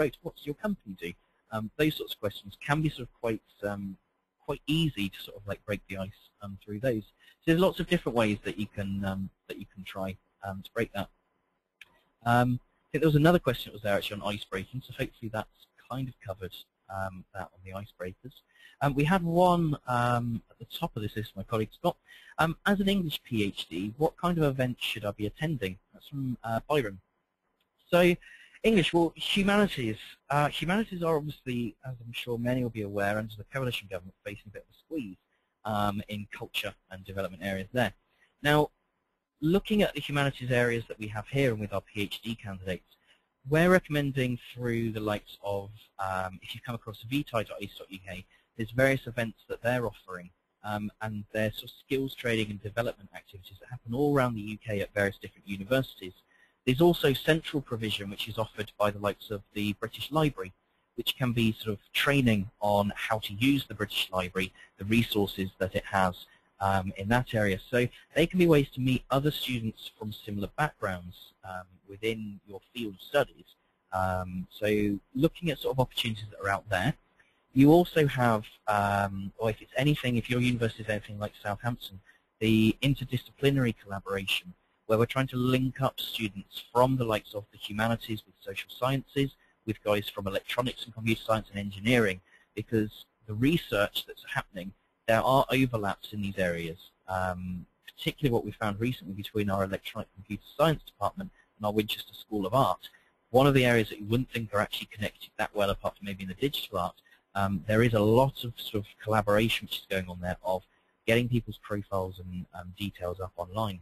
great. What does your company do? Those sorts of questions can be sort of quite easy to sort of like break the ice through those. So there's lots of different ways that you can try to break that. I think there was another question that was there actually on ice breaking, so hopefully that's kind of covered that on the icebreakers. We had one at the top of this list my colleague Scott. As an English PhD, what kind of events should I be attending? That's from Byron. So English, well, humanities. Humanities are obviously, as I'm sure many will be aware, under the coalition government facing a bit of a squeeze in culture and development areas there. Now, looking at the humanities areas that we have here and with our PhD candidates, we're recommending through the likes of, if you come across vti.ac.uk, there's various events that they're offering, and they're sort of skills training and development activities that happen all around the UK at various different universities. There's also central provision, which is offered by the likes of the British Library, which can be sort of training on how to use the British Library, the resources that it has in that area. So they can be ways to meet other students from similar backgrounds within your field of studies. So looking at sort of opportunities that are out there. You also have, or if it's anything, if your university is anything like Southampton, the interdisciplinary collaboration, where we're trying to link up students from the likes of the humanities with social sciences, with guys from electronics and computer science and engineering, because the research that's happening, there are overlaps in these areas, particularly what we found recently between our electronic computer science department and our Winchester School of Art. One of the areas that you wouldn't think are actually connected that well, apart from maybe in the digital art, there is a lot of sort of collaboration which is going on there of getting people's profiles and details up online.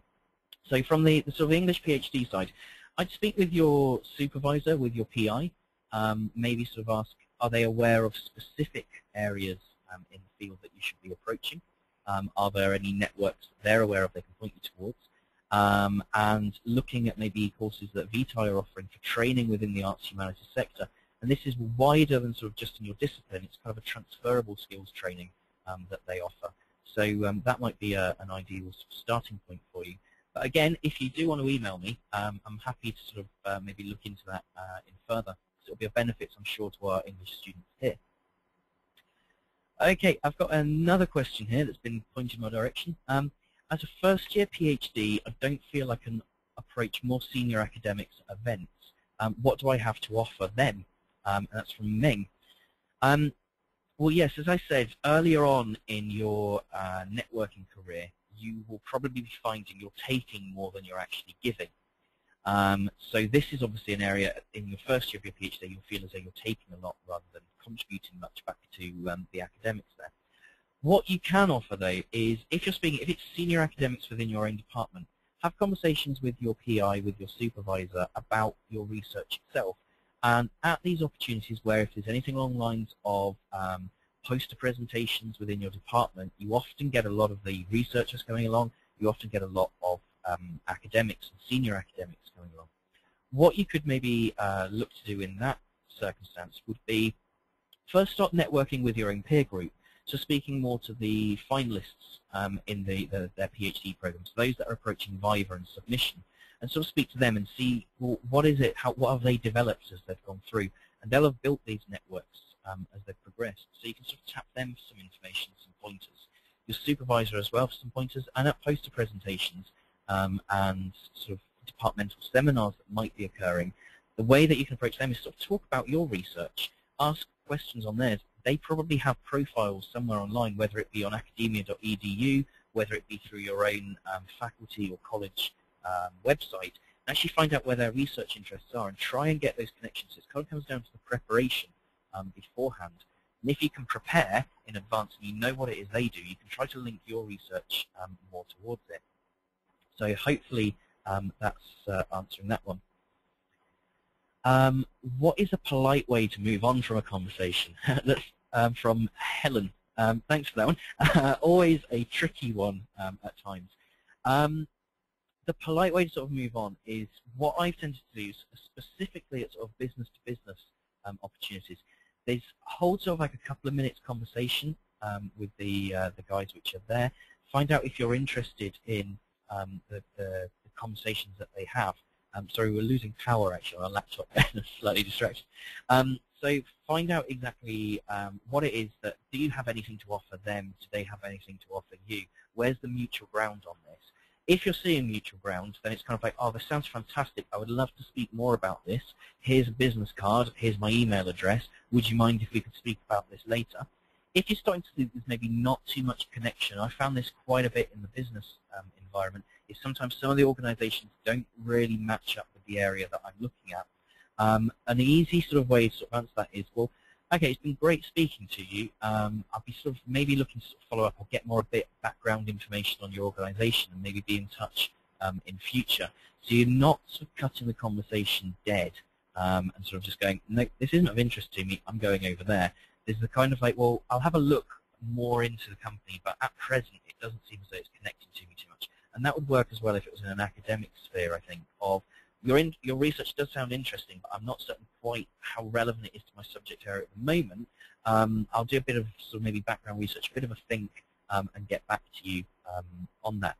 So from the sort of English PhD side, I'd speak with your supervisor, with your PI, maybe sort of ask, are they aware of specific areas in the field that you should be approaching? Are there any networks that they're aware of they can point you towards? And looking at maybe courses that VTI are offering for training within the arts humanities sector. And this is wider than sort of just in your discipline. It's kind of a transferable skills training that they offer. So that might be an ideal sort of starting point for you. But again, if you do want to email me, I'm happy to sort of maybe look into that in further. So it'll be a benefit, I'm sure, to our English students here. Okay, I've got another question here that's been pointed in my direction. As a first-year PhD, I don't feel I can approach more senior academics at events. What do I have to offer them? And that's from Ming. Well, yes, as I said, earlier on in your networking career, you will probably be finding you're taking more than you're actually giving. So this is obviously an area in your first year of your PhD you'll feel as though you're taking a lot rather than contributing much back to the academics there. What you can offer, though, is if it's senior academics within your own department, have conversations with your PI, with your supervisor about your research itself. And at these opportunities where if there's anything along the lines of poster presentations within your department, you often get a lot of the researchers coming along, you often get a lot of academics and senior academics coming along. What you could maybe look to do in that circumstance would be first start networking with your own peer group. So speaking more to the finalists in their PhD programs, those that are approaching Viva and submission, and sort of speak to them and see, well, what is it, what have they developed as they've gone through, and they'll have built these networks as they've progressed. So you can sort of tap them for some information, some pointers. Your supervisor as well for some pointers, and at poster presentations and sort of departmental seminars that might be occurring, the way that you can approach them is sort of talk about your research, ask questions on theirs. They probably have profiles somewhere online, whether it be on academia.edu, whether it be through your own faculty or college website, and actually find out where their research interests are and try and get those connections. It kind of comes down to the preparation beforehand. And if you can prepare in advance and you know what it is they do, you can try to link your research more towards it. So hopefully that's answering that one. What is a polite way to move on from a conversation? That's from Helen. Thanks for that one. Always a tricky one at times. The polite way to sort of move on is what I've tended to do, specifically at sort of business-to-business opportunities. There's hold sort of like a couple of minutes conversation with the guys which are there. Find out if you're interested in the conversations that they have. Sorry, we're losing power actually on our laptop. Slightly distracted. So find out exactly what it is that, do you have anything to offer them? Do they have anything to offer you? Where's the mutual ground on this? If you're seeing mutual ground, then it's kind of like, oh, this sounds fantastic. I would love to speak more about this. Here's a business card. Here's my email address. Would you mind if we could speak about this later? If you're starting to see there's maybe not too much connection, I found this quite a bit in the business environment, is sometimes some of the organizations don't really match up with the area that I'm looking at. An easy sort of way to sort of answer that is, well, okay, it's been great speaking to you. I'll be sort of maybe looking to sort of follow up or get more a bit background information on your organization and maybe be in touch in future. So you're not sort of cutting the conversation dead and sort of just going, no, this isn't of interest to me, I'm going over there. There's the kind of like, well, I'll have a look more into the company, but at present it doesn't seem as though it's connecting to me too much. And that would work as well if it was in an academic sphere, I think, of your research does sound interesting, but I'm not certain quite how relevant it is to my subject area at the moment. I'll do a bit of sort of maybe background research, a bit of a think, and get back to you on that.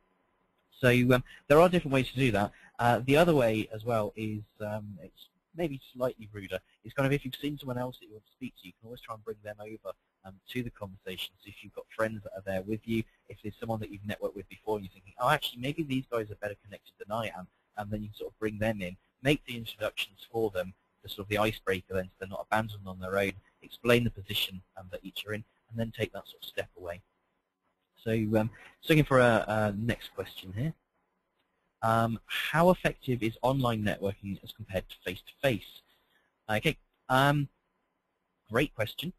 So there are different ways to do that. The other way as well is, it's maybe slightly ruder, is kind of if you've seen someone else that you want to speak to, you can always try and bring them over to the conversation. So if you've got friends that are there with you, if there's someone that you've networked with before and you're thinking, oh, actually, maybe these guys are better connected than I am, and then you can sort of bring them in, make the introductions for them, the sort of the icebreaker then, so they're not abandoned on their own, explain the position that each are in, and then take that sort of step away. So looking for a next question here. How effective is online networking as compared to face-to-face? Okay, great question.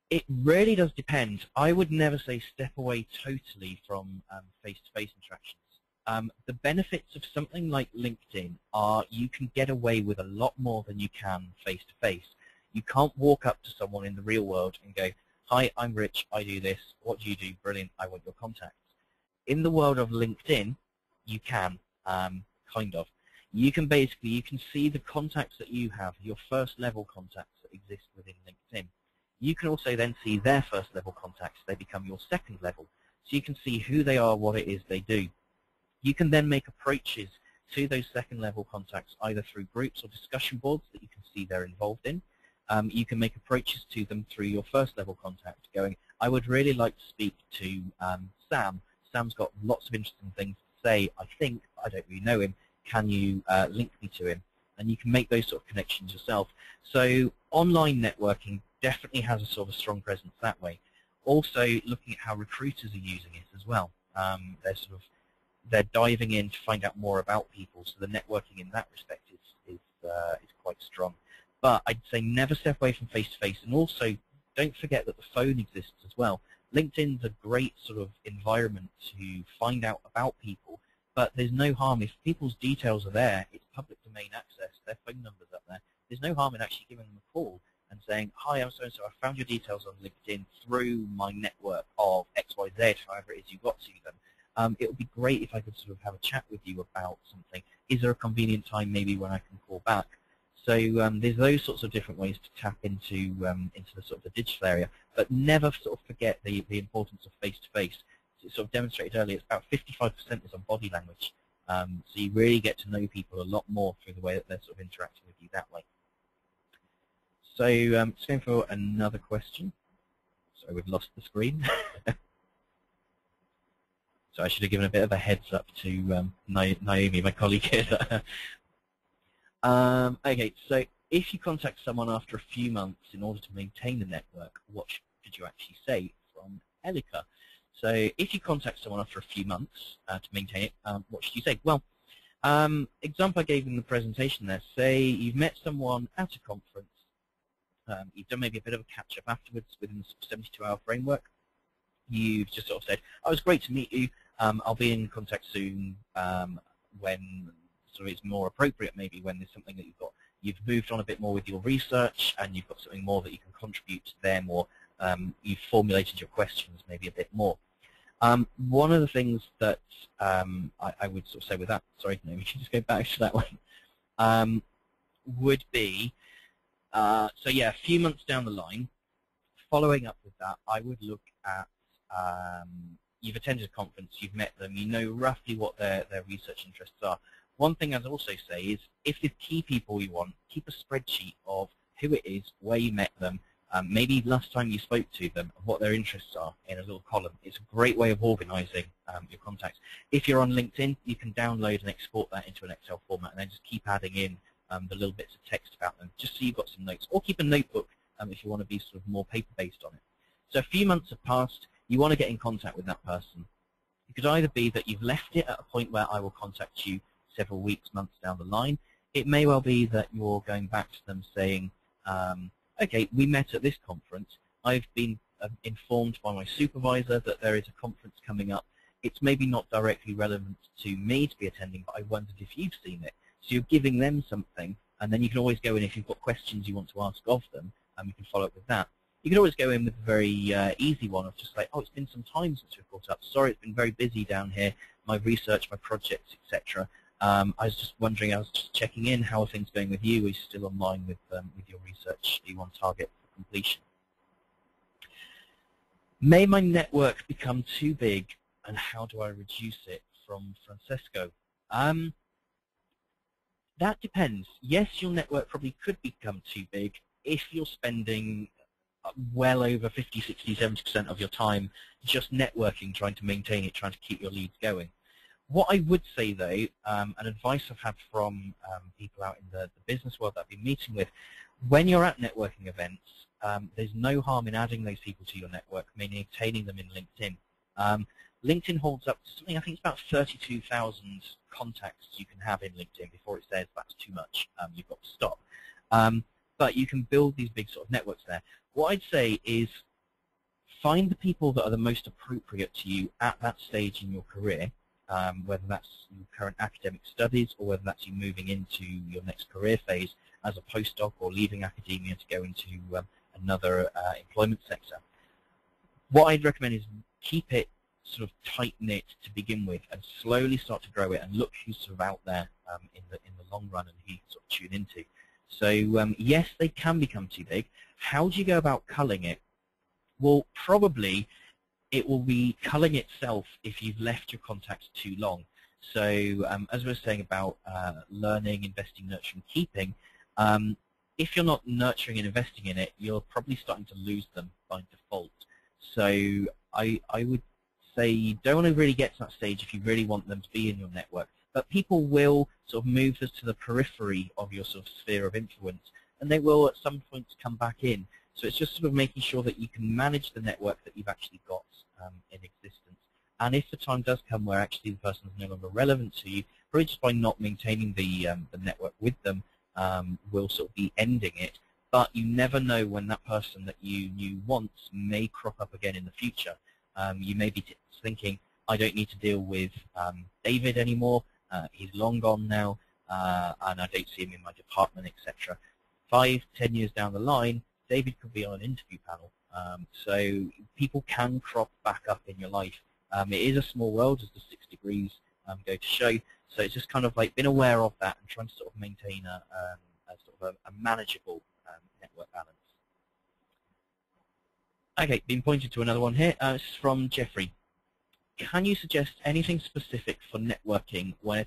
It really does depend. I would never say step away totally from face-to-face interactions. The benefits of something like LinkedIn are you can get away with a lot more than you can face-to-face. You can't walk up to someone in the real world and go, hi, I'm Rich, I do this, what do you do? Brilliant, I want your contacts. In the world of LinkedIn, you can, kind of. You can see the contacts that you have, your first level contacts that exist within LinkedIn. You can also then see their first level contacts, they become your second level. So you can see who they are, what it is they do. You can then make approaches to those second level contacts either through groups or discussion boards that you can see they're involved in. You can make approaches to them through your first level contact going, I would really like to speak to Sam. Sam's got lots of interesting things to say, I think, I don't really know him, can you link me to him? And you can make those sort of connections yourself. So online networking definitely has a sort of a strong presence that way. Also looking at how recruiters are using it as well. They're diving in to find out more about people, so the networking in that respect is quite strong. But I'd say never step away from face-to-face, and also don't forget that the phone exists as well. LinkedIn's a great sort of environment to find out about people, but there's no harm if people's details are there, it's public domain access, their phone number's up there, there's no harm in actually giving them a call and saying, hi, I'm so-and-so, I found your details on LinkedIn through my network of XYZ, however it is you got to them. It would be great if I could sort of have a chat with you about something. Is there a convenient time maybe when I can call back? So there's those sorts of different ways to tap into the sort of the digital area, but never sort of forget the importance of face-to-face. As it sort of demonstrated earlier, it's about 55% is on body language. So you really get to know people a lot more through the way that they're sort of interacting with you that way. So just going for another question. Sorry, we've lost the screen. So I should have given a bit of a heads up to Naomi, my colleague here. Okay, so if you contact someone after a few months in order to maintain the network, what should you actually say? From Elika. So if you contact someone after a few months to maintain it, what should you say? Well, example I gave in the presentation there, say you've met someone at a conference, you've done maybe a bit of a catch-up afterwards within the 72-hour framework, you've just sort of said, oh, it was great to meet you, I'll be in contact soon when sort of it's more appropriate, maybe when there's something that you've moved on a bit more with your research and you've got something more that you can contribute to them, or you've formulated your questions maybe a bit more. One of the things that I would sort of say with that, sorry, no, we should just go back to that one, would be, so yeah, a few months down the line, following up with that, I would look at, you've attended a conference, you've met them, you know roughly what their research interests are. One thing I'd also say is if there's key people you want, keep a spreadsheet of who it is, where you met them, maybe last time you spoke to them, and what their interests are in a little column. It's a great way of organizing your contacts. If you're on LinkedIn, you can download and export that into an Excel format and then just keep adding in the little bits of text about them, just so you've got some notes. Or keep a notebook if you want to be sort of more paper-based on it. So a few months have passed. You want to get in contact with that person. It could either be that you've left it at a point where I will contact you several weeks, months down the line. It may well be that you're going back to them saying, okay, we met at this conference. I've been informed by my supervisor that there is a conference coming up. It's maybe not directly relevant to me to be attending, but I wondered if you've seen it. So you're giving them something, and then you can always go in if you've got questions you want to ask of them, and you can follow up with that. You can always go in with a very easy one of just like, oh, it's been some time since we've caught up. Sorry, it's been very busy down here, my research, my projects, etc. I was just wondering, I was just checking in, how are things going with you? Are you still online with your research? Are you on target for completion? May my network become too big, and how do I reduce it? From Francesco. That depends. Yes, your network probably could become too big if you're spending well over 50, 60, 70% of your time just networking, trying to maintain it, trying to keep your leads going. What I would say, though, and advice I've had from people out in the business world that I've been meeting with, when you're at networking events, there's no harm in adding those people to your network, maintaining them in LinkedIn. LinkedIn holds up to something, I think it's about 32,000 contacts you can have in LinkedIn before it says that's too much, you've got to stop. But you can build these big sort of networks there. What I'd say is find the people that are the most appropriate to you at that stage in your career, whether that's your current academic studies or whether that's you moving into your next career phase as a postdoc or leaving academia to go into another employment sector. What I'd recommend is keep it sort of tight-knit to begin with and slowly start to grow it and look who's sort of out there in the long run and who you sort of tune into. So yes, they can become too big. How do you go about culling it? Well, probably it will be culling itself if you've left your contacts too long. So as we were saying about learning, investing, nurturing, keeping, if you're not nurturing and investing in it, you're probably starting to lose them by default. So I would say you don't want to really get to that stage if you really want them to be in your network. But people will sort of move us to the periphery of your sort of sphere of influence, and they will at some point come back in. So it's just sort of making sure that you can manage the network that you've actually got in existence. And if the time does come where actually the person is no longer relevant to you, probably just by not maintaining the network with them, will sort of be ending it. But you never know when that person that you knew once may crop up again in the future. You may be thinking, I don't need to deal with David anymore. He's long gone now, and I don't see him in my department, etc. 5, 10 years down the line, David could be on an interview panel. So people can crop back up in your life. It is a small world, as the 6 degrees go to show. So it's just kind of like being aware of that and trying to sort of maintain a sort of a manageable network balance. Okay, been pointed to another one here. This is from Jeffrey. Can you suggest anything specific for networking when